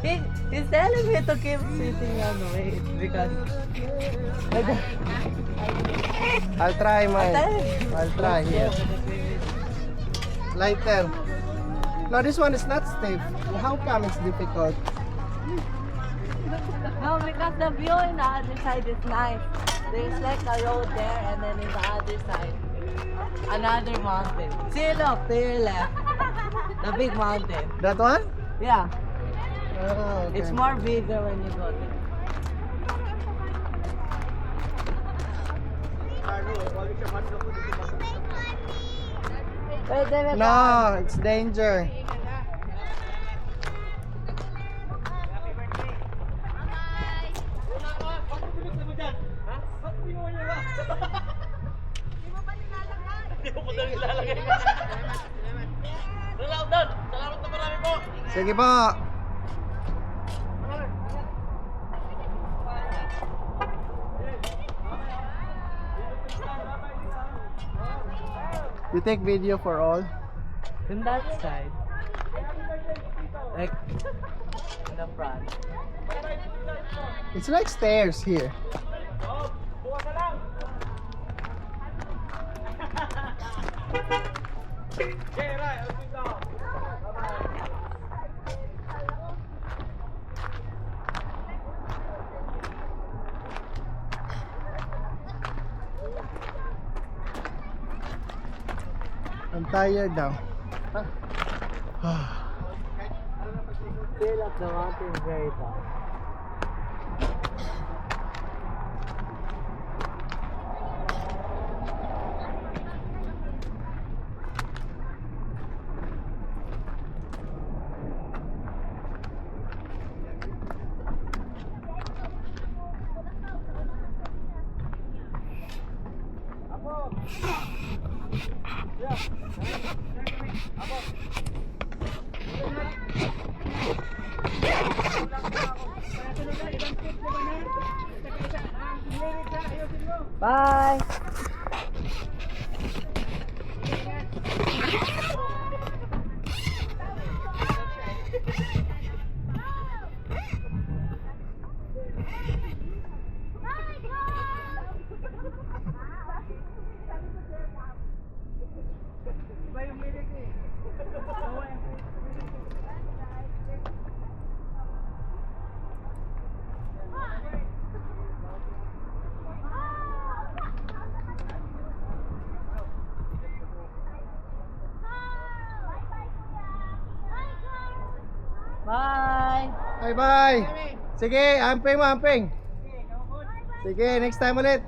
He's telling me to keep sitting on wait because I'll try mine. I'll I'll try here. Lighter. No, this one is not stiff. How come it's difficult? No, because the view in the other side is nice. There's like a road there and then in the other side, another mountain. See, look, to your left. The big mountain. That one? Yeah. Oh, okay. It's more bigger when you go there. Wait, there we go. No, it's danger. Sige po. You take video for all? In that side. Like, in the front. It's like stairs here. I'm tired now. Feel like the mountain is very tall. Bye! Bye! Bye bye! Sige, amping mo, amping! Sige, next time ulit!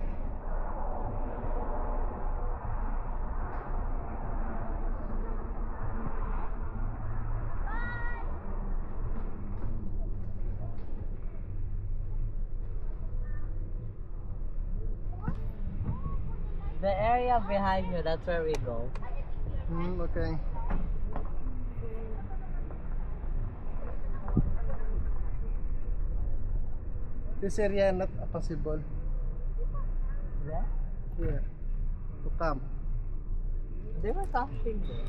The area behind you, that's where we go. Okay. This area not possible Yeah? here to come. They were camping there.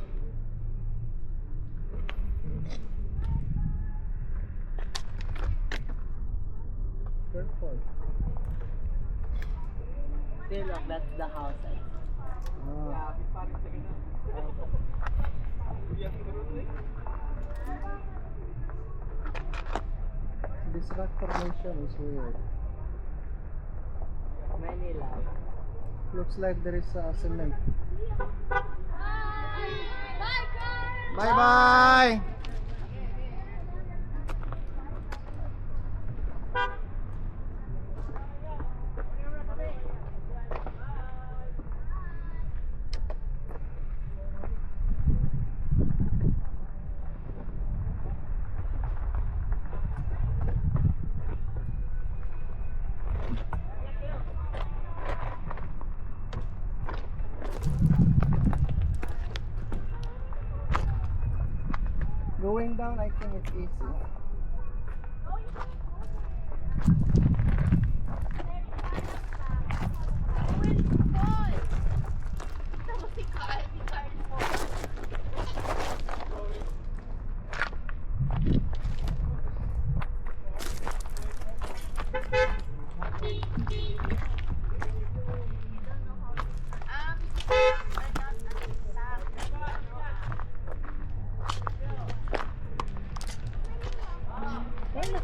Careful. See, look, that's the house. Ah. This rock formation is weird. Many lights. Looks like there is cement. Bye bye. Going down, I think it's easy.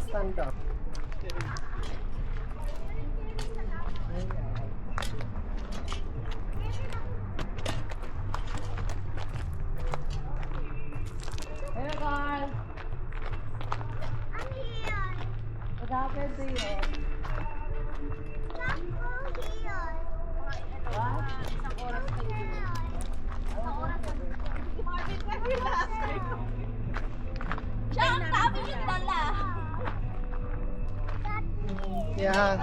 stand up. Hey, Carl. I'm here. What happened to you? Don't go here. What? Isang oras kayo. Isang oras kayo. Siya, ang dami yung dala. Yeah.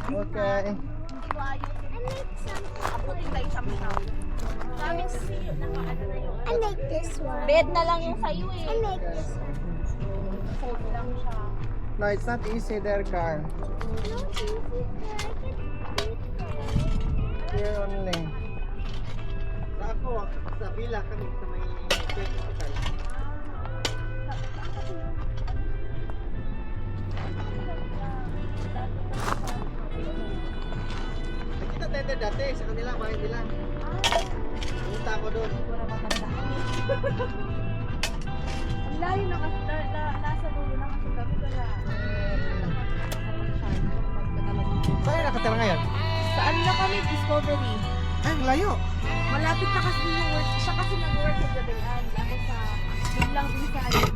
Okay. Hindi ko ayos. I make something. Abutin tayo sa mga. I make this one. Bed na lang yung sayo eh. I make this one. Fold lang siya. No, it's not easy there, Carl. No, easy. I can eat it. Here only. Sa ako, sa villa kami sa may hospital. Nakita tayo dati sa kanila, bahay nila. Punta ako doon. Ang layo na kasi nasa dulo na kasi kami kaya. Saan nakatira ngayon? Saan na kami? Discovery. Ay, layo. Malapit na kasi yung work. Siya kasi nag-work sa Gabayan. Ako sa, yun lang din sa Discovery.